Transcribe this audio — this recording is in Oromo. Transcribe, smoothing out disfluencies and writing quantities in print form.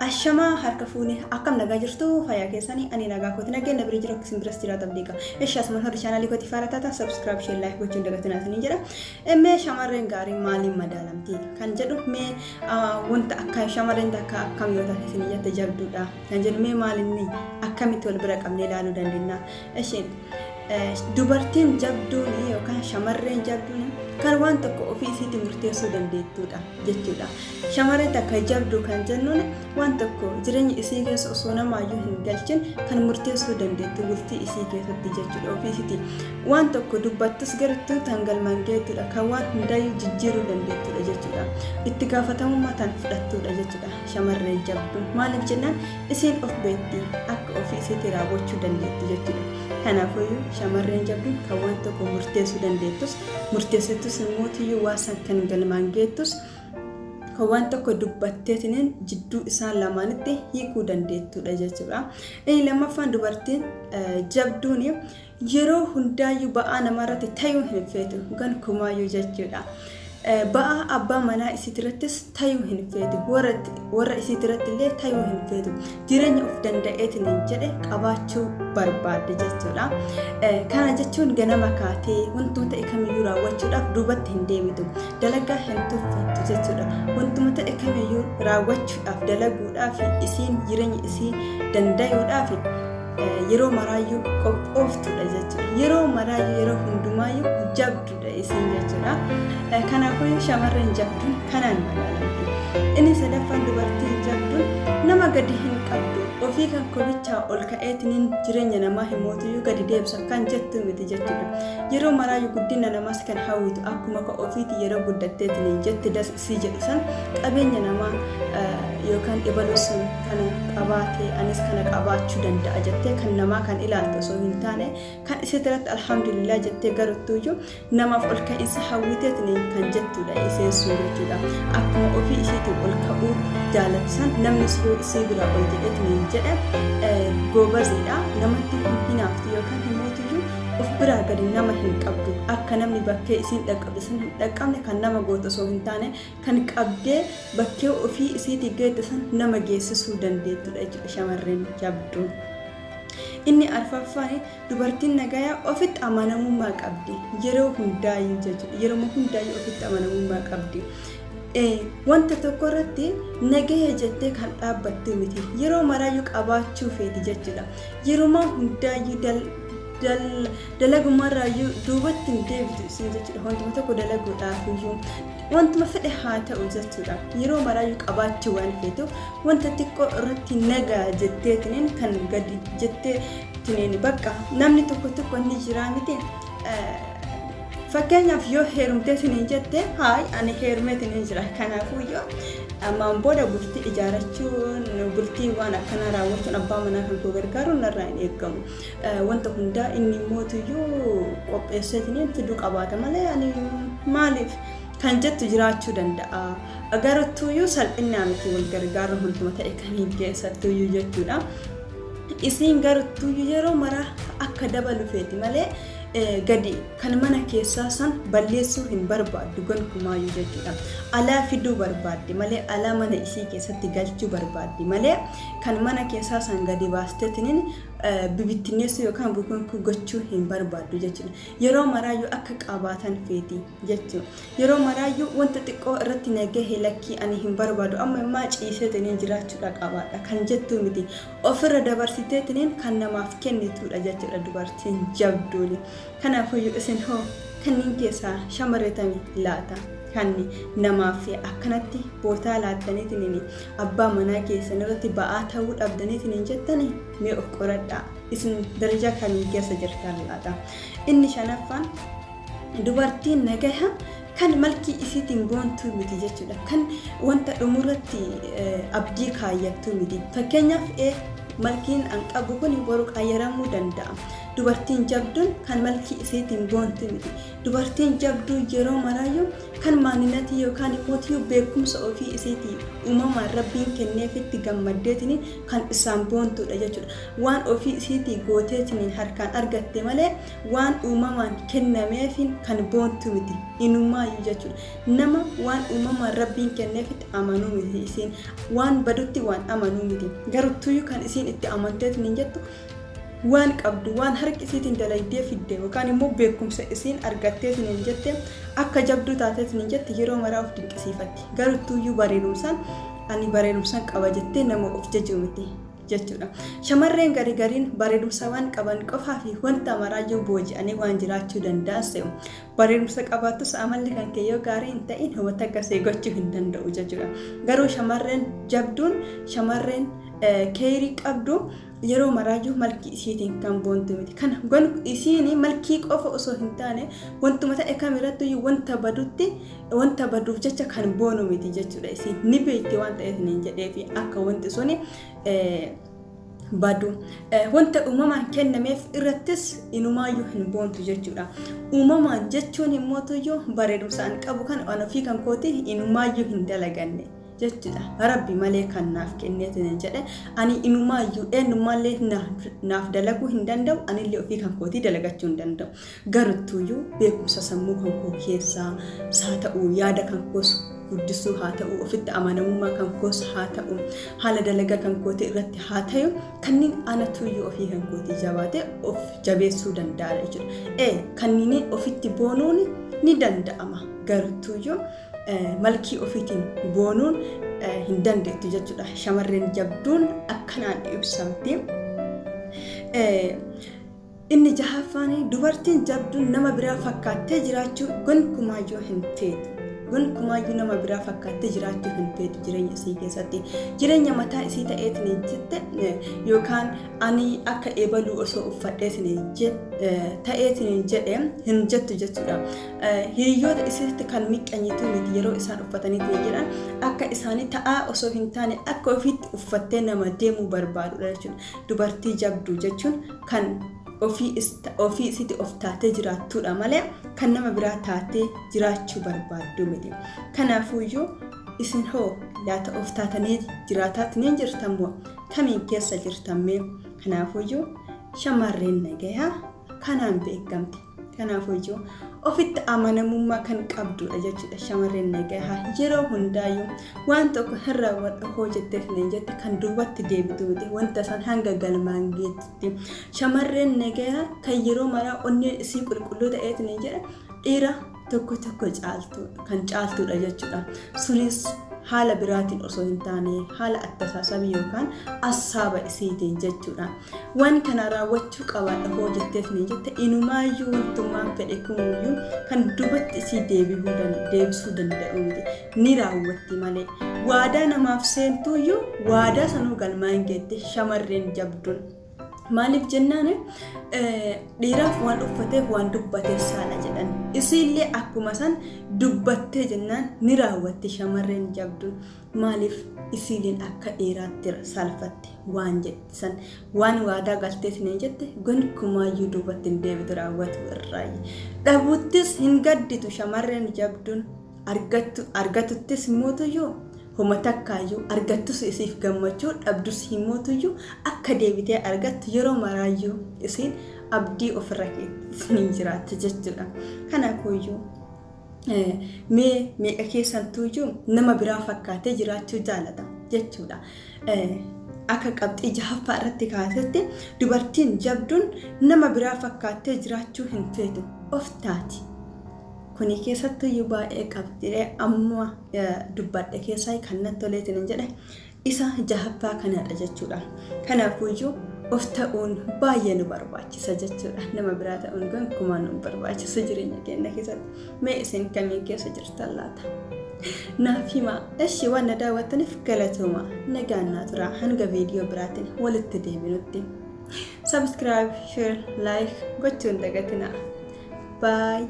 Ashama harka fuuni akkam nagaa jirtu fayyaa keessanii ani nagaa kooti nageenya bira jira kisin biras jira tabdiqa eeshaas man hori channel kooti faarata subscribe share like gochuun dagatinaa sanii jedha emme shamarreen gaarii maaliin madaalamti kan jedhu mee wanta akka shamarreen takka akkam yoo taate isin jette jabduudha kan jedhu mee maalinni akkamitti wal bira qabnee ilaaluu dandeenya ishiin dubartiin jabduun yookaan shamarreen jabduun kan waan tokko ofii isiitti murteessuu dandeettuudha jechuudha. Shamarreen takka jabduu kan jennuun waan tokko jireenya isii keessa osoo namaayyuu hin galchin kan murteessuu dandeettu bultii isii keessatti jechuudha ofii isiitti. Waan tokko dubbattus gartuu tan galmaan geettuudha kan waan hundaayyuu jijjiiruu dandeettuudha jechuudha. Itti gaafatamummaa tan fudhattuudha jechuudha shamarreen jabduun. Maaliif jennaan isiin of beekti akka ofii isiitti raawwachuu dandeettu jechuudha. Kanaafuu shamarreen jabduun kan waan tokko murteessuu dandeettus murteessitus immoo waasan kan galmaan geettus kan waan tokko dubbatteetiniin jidduu isaan lamaanitti hiikuu dandeettuudha jechuudha. Lammaffaan dubartiin jabduun yeroo hundaayyuu ba'aa namarratti tayuu hin feetu gonkumaayyuu jechuudha. Ba'aa abbaa manaa isiitirrattis tayuu hin feetu warra isiitirratti illee tayuu hin feetu jireenya of danda'eetiin jedhe qabaachuu barbaadde jechuudha. Kana jechuun ganama kaatee wantoota kamiyyuu raawwachuudhaaf duubatti hin deebitu dalagaa hin tuffattu jechuudha. Wantoota kamiyyuu raawwachuudhaaf dalaguudhaaf isiin jireenya isii danda'uudhaaf yeroo maraayyuu qophooftuudha jechuudha. Yeroo maraayyuu yeroo hundumaayyuu jabduudha isiin jechuudha. Kanaafuu shamarreen jabduun kanaan madaalamti. Inni sadaffaan dubartiin jabduun nama gadi hin qabdu. Ofii kan kobichaa ol ka'eetiniin jireenya namaa himootiyyuu gadi deebisa kan jettu miti jechuudha. Yeroo maraayyuu guddina namaas kan hawwitu akkuma ka ofiiti yeroo guddatteetiniin jetti dasisii jedhu san qabeenya namaa yookaan ibaluu sun kana qabaatee anis kana qabaachuu danda'a jettee kan namaa kan ilaaltu osoo hin taane kan isiitirratti alhamdulillah jettee garuttuyyuu namaaf ol ka'iinsa hawwiteetiniin kan jettudha iseen sun jechuudha. Akkuma ofii isiitiin ol ka'uu jaalatu san namnis yoo isii biraa ol jedheetiniin jedhe goobaziidha namatti hinaaftu yookaan himootiyyuu of biraa gadi nama hin qabdu akka namni bakkee isiin dhaqqabde san hin dhaqqabne kan nama gootu osoo hin taane kan qabdee bakkee ofii isiitii geette san nama geessisuu dandeettudha jechuudha shamarreen jabduun. Inni arfaffaan dubartiin nagayaa ofitti amanamummaa qabdi yeroo hundaayyuu jechuudha yeroo hundaayyuu ofitti amanamummaa qabdi. Wanta tokko irratti nagaya jettee kan dhaabbattu miti yeroo maraayyuu qabaachuu feeti jechuudha. Yeroo hundaayyuu dalagumarraayyuu duubatti hin deebitu isin jechuudha. Wantuma tokko dalaguudhaafiyyuu wantuma fedhe haa ta'u jechuudha. Yeroo maraayyuu qabaachuu waan feetuuf wanta xiqqoo irratti nagaa jetteetiniin kan gadi jetteetiniin bakka namni tokko ni jira miti. Fakkeenyaaf yoo heerumteetiniin jette haay ani heerumeetiniin jira kanaafuu yoo ammaan booda bultii ijaarachuun bultii waan akkana raawwachuun abbaa manaa kan koo gargaaruun narraa hin eeggamu. Wanta hundaa inni mootiyyuu qopheesseetiniin fiduu qabaata malee ani maaliif kan jettu jiraachuu danda'a. Garuttuyyuu salphinaa miti wal gargaaruun hunduma ta'e kamiin keessattuyyuu jechuudha. Isiin garuttuyyuu yeroo maraa akka dabalu feeti malee gadi kan mana keessaa san balleessuu hin barbaaddu gonkumaayyuu jechuudha. Alaa fiduu barbaaddi malee alaa mana isii keessatti galchuu barbaaddi malee kan mana keessaa san gadi baasteetiniin bibittineessuu yookaan bukunkuu gochuu hin barbaaddu jechuudha. Yeroo maraayyuu akka qabaatan feeti jechuudha. Yeroo maraayyuu wanta xiqqoo irratti nagahee lakkii ani hin barbaadu amma immaa ciiseetiniin jiraachuudha qabaadha kan jettuu miti. Ofirra dabarsiteetiniin kan namaaf kennituudha jechuudha dubartiin jabduuni. Kanaafuu isin hoo kanneen keessaa shamarreetami laata kan namaaf akkanatti bootaa laattaniitiin abbaa manaa keessan irratti ba'aa ta'uu dhabdaniitiin jettanii mee of qoradhaa isin darajaa kamiin keessa jirtan laata. Inni shanaffaan dubartiin nagaha kan malkii isiitiin boontuu miti jechuudha. Kan wanta dhumurratti abdii kaayyattuu miti. Fakkeenyaaf malkiin an qabu kun boru qaayyaramuu danda'a. dubartiin jabduun kan malki isiitiin boontu miti. Dubartiin jabduu yeroo maraayyuu kan maaninati yookaan immoo beekumsa ofii isiitii uumamaan rabbiin kenneefitti gammaddeetiniin kan isaan boontudha jechuudha. Waan ofii isiitii gooteetiniin harkaan argatte malee waan uumamaan kennameefin kan boontu miti. Inumaayyuu jechuudha. Nama waan uumamaan rabbiin kenneefitti amanuu miti isiin. Waan badutti waan amanuu miti. Garuttuyyuu kan isiin itti amanteetiniin jettu waan qabdu waan harki isiitiin dalaydee fidde yookaan immoo beekumsa isiin argatteetiniin jette akka jabduu taateetiniin jette yeroo maraa of dinqisiifatti. Garuttuyyuu bareedumsaan ani bareedumsaan qaba jettee nama of jajuu miti jechuudha. Shamarreen gariin bareedumsa waan qaban qofaa fi wanta maraayyuu booji'anii waan jiraachuu danda'an se'u. Bareedumsa qabaattus amalli kan kee yoo gaarii hin ta'in wanta akkasii gochuu hin danda'u jechuudha. Garuu shamarreen jabduun shamarreen keerii qabdu yeroo maraayyuu malki isiitiin kan boontu miti. Kana gon isiin malkii qofa osoo hin taane wantuma ta'e kamiratti wanta badutti wanta baduuf jecha kan boonu miti jechuudha. Isiin ni beekti waan ta'eef hin jedhee fi akka wanti suni badu wanta uumamaan kennameef irrattis inumaayyuu hin boontu jechuudha. Uumamaan jechuun immoo bareedumsaan qabu kan ofii kan kooti inumaayyuu hin dalaganne jechuudha. Rabbi malee kan naaf kenneetiin jedhe ani inumaayyuu eenyumaallee naaf dalaguu hin danda'u anillee ofii kan kootii dalagachuu hin danda'u. Garuttuyyuu beekumsa sammuu kan koo keessaa saa ta'uu yaada kan koos guddisuu haa ta'u ofitti amanamummaa kan koos haa ta'u haala dalagaa kan kooti irratti haa ta'u kanneen anatuyyuu ofii kan kootii jabaate of jabeessuu danda'a jechuudha. Kanneen ofitti boonuun ni danda'ama. Garuttuyyuu malkii ofiitiin boonuun hin dandeettu jechuudha. Shamarreen jabduun akkanaan ibsamti. Inni jahaffaan dubartiin jabduun nama biraa fakkaattee jiraachuu gonkumaayyuu hin feetu. Gonkumaayyuu nama biraa fakkaattee jiraachuu hin feetu jireenya isii keessatti. Jireenya mataa isii ta'eetiin jette yookaan ani akka eebaluu osoo uffadheetiin ta'eetiin jedhe hin jettu jechuudha. Hiriyoota isiitti kan miqqanyitu miti yeroo isaan uffataniitiin jedhan akka isaanii ta'aa osoo hin taane akka ofiitti uffattee nama deemuu barbaadudha jechuudha. Dubartii jabduu jechuun kan ofii isiitti of taatee jiraattuudha malee kan nama biraa taatee jiraachuu barbaaddu miti. Kanaafuyyuu isin hoo laata of taatanii jiraataatiin jirtamoo kamiin keessa jirtammee? Kanaafuyyuu shamarreen nagayaa kanaan beekamti. Kanaafuyyuu ofitti amanamummaa kan qabdudha jechuudha. Shamarreen nagayaa yeroo hundaayyuu waan tokko hin raawwadhu hojjetteef jette kan duubatti deebitu miti wanta san hanga galmaan geetti. Shamarreen nagayaa kan yeroo maraa onneen isii qulqulluu ta'eetiin jedha dhiira tokko kan caaltuudha jechuudha. Sunis haala biraatiin osoo hin taane haala attasaasabii yookaan assaaba isiitiin jechuudha. Waan kana raawwachuu qabaadha hojjetteef jette inumaayyuu wantummaan fedhe kumuyyuu kan duubatti isii deebisuu danda'u miti ni raawwatti malee. Waadaa namaaf seentuuyyuu waadaa sanuu galmaan geette shamarreen jabduun. Maaliif jennaan dhiiraaf waan uffateef waan dubbateef saala jedhan. Isiillee akkuma san dubbattee jennaan ni raawwatti shamarreen jabduun. Maaliif isiilleen akka dhiiraatti salfatte waan jettisan waan waadaa galteetiin jette gonkumaayyuu duubatti hin deebitu raawwatu irraayi. Dhabuuttis hin gadditu shamarreen jabduun argatuttis mootuyyuu. Homa takkaayyuu argattus isiif gammachuu dhabdus himootuyyuu akka deebitee argattu yeroo maraayyuu isiin abdii ofirra keessanii jiraatti jechuudha. Kanaafuyyuu meeqa keessattuyyuu nama biraa fakkaatee jiraachuu jaalata jechuudha. Akka qabxii jahaffaa irratti kaasetti dubartiin jabduun nama biraa fakkaattee jiraachuu hin feetu of taati. Kuni keessattuu baay'ee qabdee amma dubbadhe keessaa kan natti toleetiin jedhe isa jahaffaa kanadha jechuudha. Kanaafuyyuu of ta'uun baay'ee nu barbaachisa jechuudha. Nama biraa ta'uun gonkumaa nu barbaachisa jireenya keenya keessatti. Mee isin kamiin keessa jirtan laata? Naaf himaa. Eshi waan na daawwattaniif galatooma. Nagaan naa tura hanga viidiyoo biraatiin walitti deebinutti. Subscribe, share, like gochuun dagatinaa. Bye.